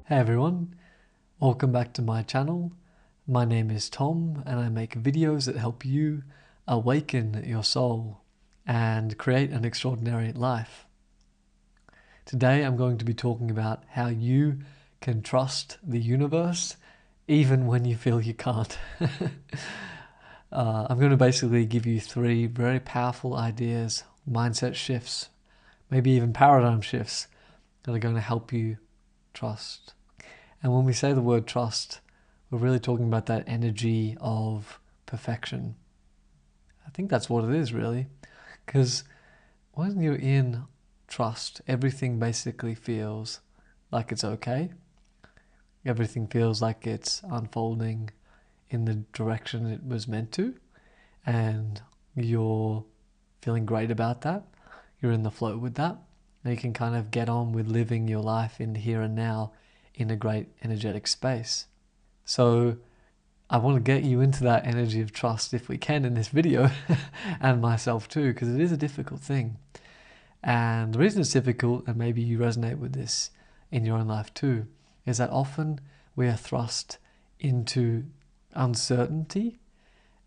Hey everyone, welcome back to my channel. My name is Tom and I make videos that help you awaken your soul and create an extraordinary life. Today I'm going to be talking about how you can trust the universe even when you feel you can't. I'm going to basically give you 3 very powerful ideas, mindset shifts, maybe even paradigm shifts that are going to help you trust. And when we say the word trust, we're really talking about that energy of perfection. I think that's what it is, really. Because when you're in trust, everything basically feels like it's okay. Everything feels like it's unfolding in the direction it was meant to. And you're feeling great about that. You're in the flow with that. And you can kind of get on with living your life in the here and now in a great energetic space. So I want to get you into that energy of trust if we can in this video and myself too, because it is a difficult thing. And the reason it's difficult, and maybe you resonate with this in your own life too, is that often we are thrust into uncertainty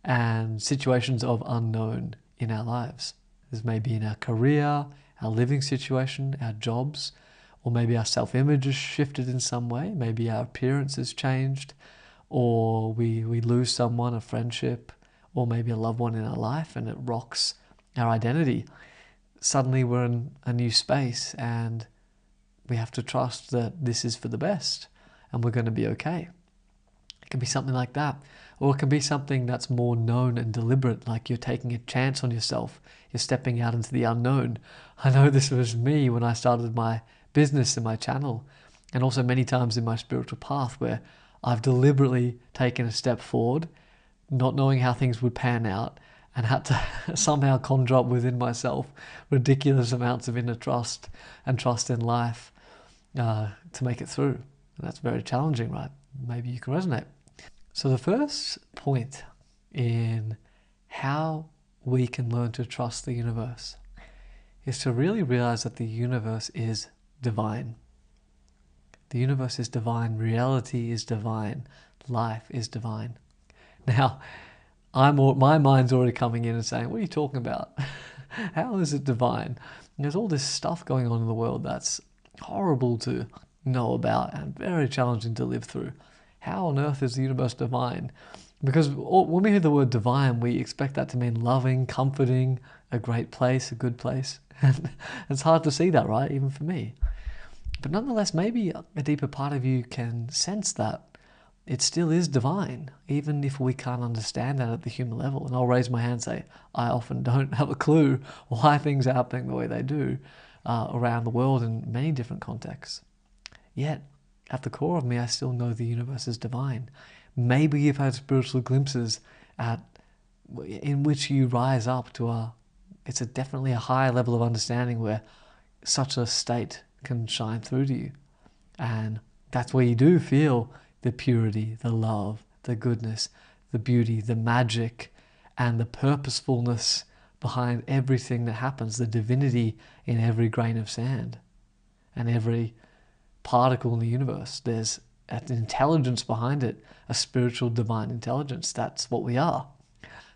and situations of unknown in our lives. This may be in our career, our living situation, our jobs, or maybe our self-image has shifted in some way. Maybe our appearance has changed, or we lose someone, a friendship, or maybe a loved one in our life, and it rocks our identity. Suddenly we're in a new space and we have to trust that this is for the best and we're going to be okay. It can be something like that. Or it can be something that's more known and deliberate, like you're taking a chance on yourself. You're stepping out into the unknown. I know this was me when I started my business and my channel, and also many times in my spiritual path where I've deliberately taken a step forward, not knowing how things would pan out, and had to somehow conjure up within myself ridiculous amounts of inner trust and trust in life to make it through. And that's very challenging, right? Maybe you can resonate. So the first point in how we can learn to trust the universe is to really realize that the universe is divine. The universe is divine. Reality is divine. Life is divine. Now, my mind's already coming in and saying, what are you talking about? How is it divine? And there's all this stuff going on in the world that's horrible to know about and very challenging to live through. How on earth is the universe divine? Because when we hear the word divine, we expect that to mean loving, comforting, a great place, a good place. And it's hard to see that, right? Even for me. But nonetheless, maybe a deeper part of you can sense that it still is divine, even if we can't understand that at the human level. And I'll raise my hand and say, I often don't have a clue why things are happening the way they do around the world in many different contexts. Yet, at the core of me, I still know the universe is divine. Maybe you've had spiritual glimpses in which you rise up to it's definitely a higher level of understanding where such a state can shine through to you. And that's where you do feel the purity, the love, the goodness, the beauty, the magic, and the purposefulness behind everything that happens, the divinity in every grain of sand and every particle in the universe. There's an intelligence behind it, a spiritual divine intelligence. That's what we are.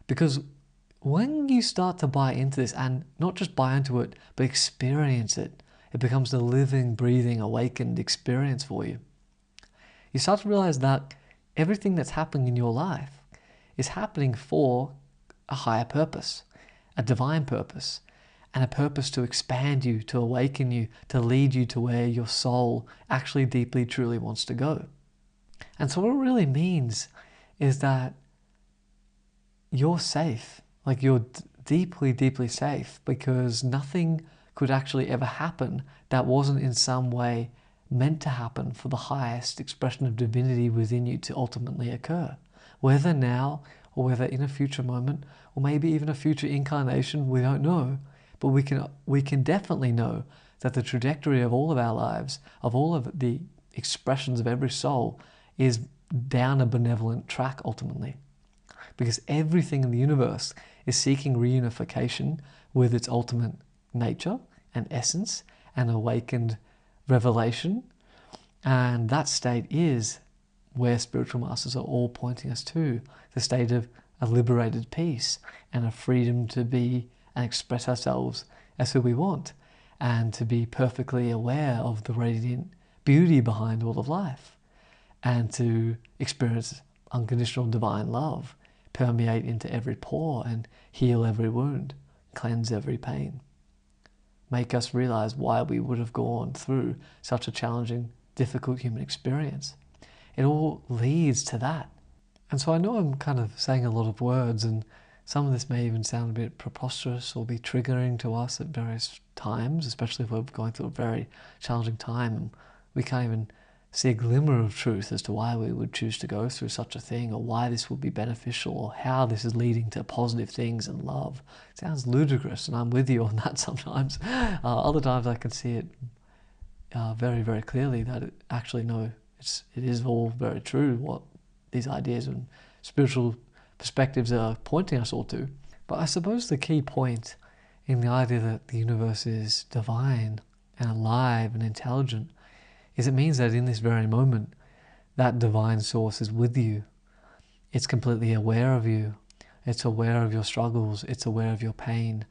Because when you start to buy into this, and not just buy into it, but experience it, it becomes a living, breathing, awakened experience for you. You start to realize that everything that's happening in your life is happening for a higher purpose, a divine purpose, and a purpose to expand you, to awaken you, to lead you to where your soul actually deeply, truly wants to go. And so what it really means is that you're safe, like you're deeply, deeply safe, because nothing could actually ever happen that wasn't in some way meant to happen for the highest expression of divinity within you to ultimately occur. Whether now or whether in a future moment or maybe even a future incarnation, we don't know. But we can definitely know that the trajectory of all of our lives, of all of the expressions of every soul, is down a benevolent track ultimately. Because everything in the universe is seeking reunification with its ultimate nature and essence and awakened revelation. And that state is where spiritual masters are all pointing us to, the state of a liberated peace and a freedom to be and express ourselves as who we want, and to be perfectly aware of the radiant beauty behind all of life, and to experience unconditional divine love permeate into every pore and heal every wound, cleanse every pain, make us realize why we would have gone through such a challenging, difficult human experience. It all leads to that. And so I know I'm kind of saying a lot of words, and some of this may even sound a bit preposterous or be triggering to us at various times, especially if we're going through a very challenging time and we can't even see a glimmer of truth as to why we would choose to go through such a thing, or why this would be beneficial, or how this is leading to positive things and love. It sounds ludicrous, and I'm with you on that sometimes. Other times I can see it very, very clearly that it is all very true, what these ideas and spiritual perspectives are pointing us all to. But I suppose the key point in the idea that the universe is divine and alive and intelligent is it means that in this very moment, that divine source is with you. It's completely aware of you. It's aware of your struggles. It's aware of your pain.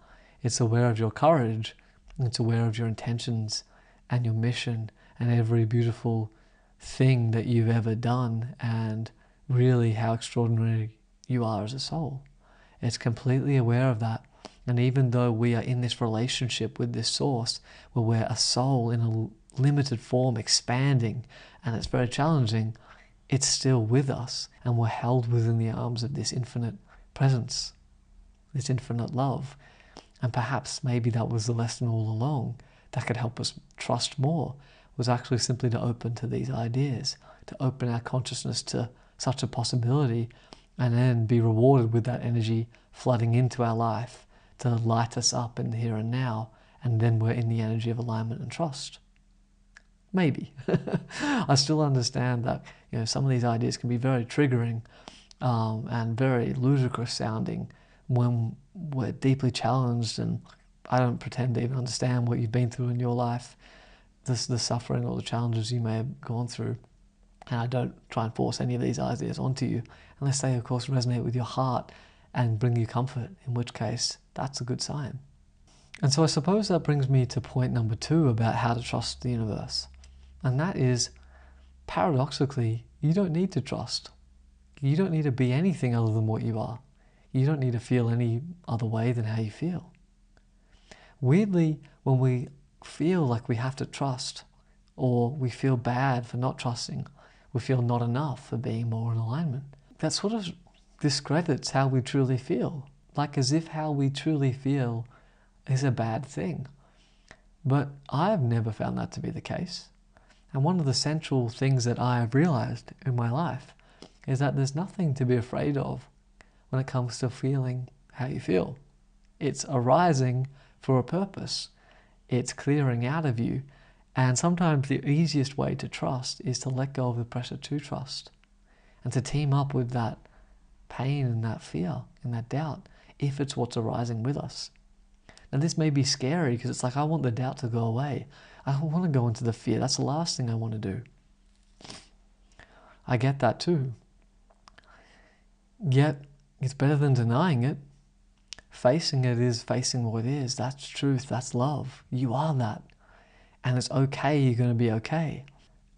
It's aware of your courage. It's aware of your intentions and your mission and every beautiful thing that you've ever done, and really how extraordinary you are as a soul. It's completely aware of that. And even though we are in this relationship with this source, where we're a soul in a limited form expanding, and it's very challenging, it's still with us, and we're held within the arms of this infinite presence, this infinite love. And perhaps maybe that was the lesson all along that could help us trust more, was actually simply to open to these ideas, to open our consciousness to such a possibility, and then be rewarded with that energy flooding into our life to light us up in the here and now, and then we're in the energy of alignment and trust. Maybe. I still understand that some of these ideas can be very triggering and very ludicrous sounding when we're deeply challenged, and I don't pretend to even understand what you've been through in your life, the suffering or the challenges you may have gone through. And I don't try and force any of these ideas onto you, unless they, of course, resonate with your heart and bring you comfort, in which case that's a good sign. And so I suppose that brings me to point number 2 about how to trust the universe. And that is, paradoxically, you don't need to trust. You don't need to be anything other than what you are. You don't need to feel any other way than how you feel. Weirdly, when we feel like we have to trust, or we feel bad for not trusting, we feel not enough for being more in alignment, that sort of discredits how we truly feel, like as if how we truly feel is a bad thing. But I've never found that to be the case. And one of the central things that I have realized in my life is that there's nothing to be afraid of when it comes to feeling how you feel. It's arising for a purpose. It's clearing out of you. And sometimes the easiest way to trust is to let go of the pressure to trust, and to team up with that pain and that fear and that doubt, if it's what's arising with us. Now this may be scary, because it's like, I want the doubt to go away. I don't want to go into the fear. That's the last thing I want to do. I get that too. Yet, it's better than denying it. Facing it is facing what it is. That's truth. That's love. You are that. And it's okay. You're going to be okay.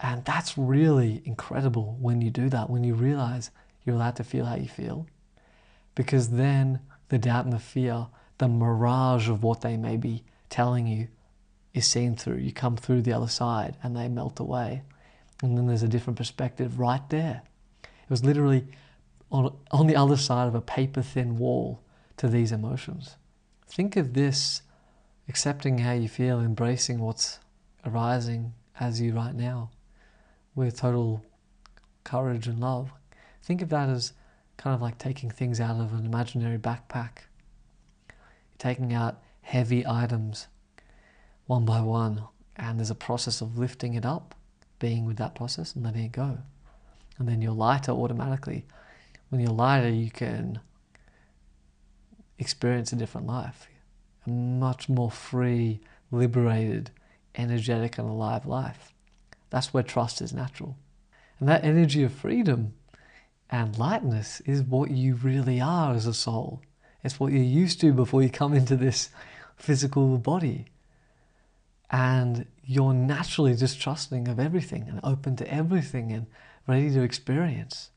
And that's really incredible when you do that, when you realize you're allowed to feel how you feel. Because then the doubt and the fear, the mirage of what they may be telling you, is seen through. You come through the other side and they melt away. And then there's a different perspective right there. It was literally on the other side of a paper-thin wall to these emotions. Think of this, accepting how you feel, embracing what's arising as you right now, with total courage and love. Think of that as kind of like taking things out of an imaginary backpack. You're taking out heavy items one by one, and there's a process of lifting it up, being with that process and letting it go. And then you're lighter automatically. When you're lighter, you can experience a different life, a much more free, liberated, energetic and alive life. That's where trust is natural. And that energy of freedom and lightness is what you really are as a soul. It's what you're used to before you come into this physical body. And you're naturally just trusting of everything and open to everything and ready to experience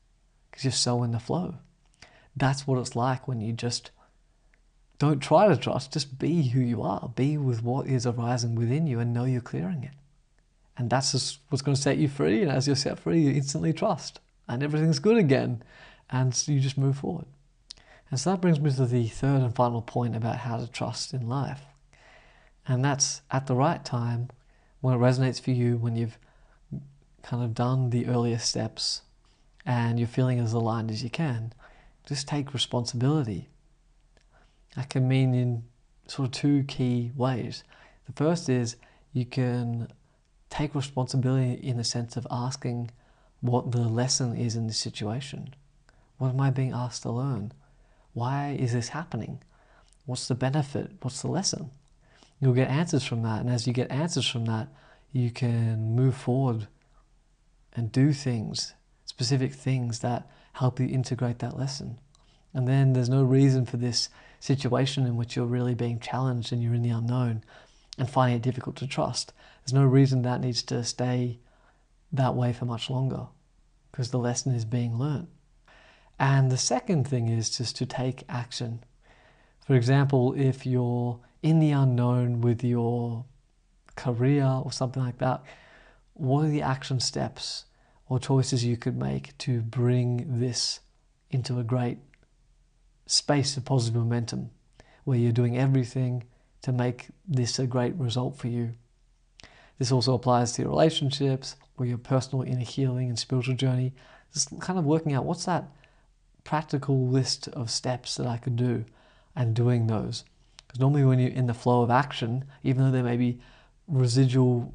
because you're so in the flow. That's what it's like when you just don't try to trust, just be who you are. Be with what is arising within you and know you're clearing it. And that's just what's going to set you free. And as you're set free, you instantly trust and everything's good again. And so you just move forward. And so that brings me to the third and final point about how to trust in life. And that's at the right time, when it resonates for you, when you've kind of done the earlier steps and you're feeling as aligned as you can, just take responsibility. That can mean in sort of two key ways. The first is you can take responsibility in the sense of asking what the lesson is in this situation. What am I being asked to learn? Why is this happening? What's the benefit? What's the lesson? You'll get answers from that, and as you get answers from that, you can move forward and do things, specific things that help you integrate that lesson. And then there's no reason for this situation in which you're really being challenged and you're in the unknown and finding it difficult to trust. There's no reason that needs to stay that way for much longer because the lesson is being learned. And the second thing is just to take action. For example, if you're in the unknown with your career or something like that, what are the action steps or choices you could make to bring this into a great space of positive momentum where you're doing everything to make this a great result for you? This also applies to your relationships or your personal inner healing and spiritual journey. Just kind of working out what's that practical list of steps that I could do and doing those. Because normally when you're in the flow of action, even though there may be residual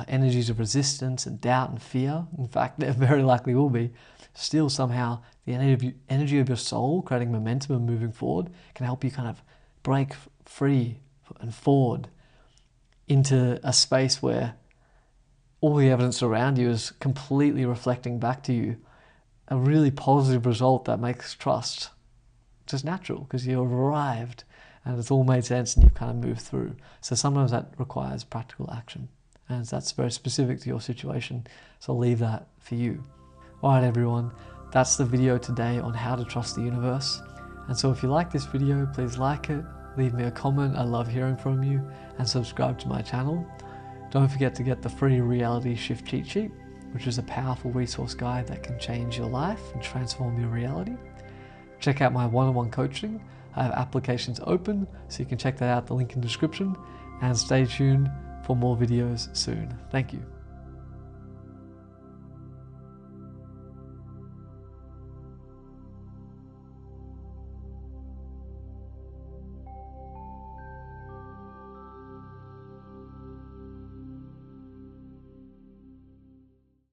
energies of resistance and doubt and fear, in fact there very likely will be, still somehow the energy of your soul creating momentum and moving forward can help you kind of break free and forward into a space where all the evidence around you is completely reflecting back to you a really positive result that makes trust just natural because you've arrived and it's all made sense and you've kind of moved through. So sometimes that requires practical action, and that's very specific to your situation, so I'll leave that for you. Alright everyone, that's the video today on how to trust the universe. And so if you like this video, please like it, leave me a comment, I love hearing from you, and subscribe to my channel. Don't forget to get the free reality shift cheat sheet, which is a powerful resource guide that can change your life and transform your reality. Check out my one-on-one coaching. I have applications open, so you can check that out, the link in the description, and stay tuned for more videos soon. Thank you.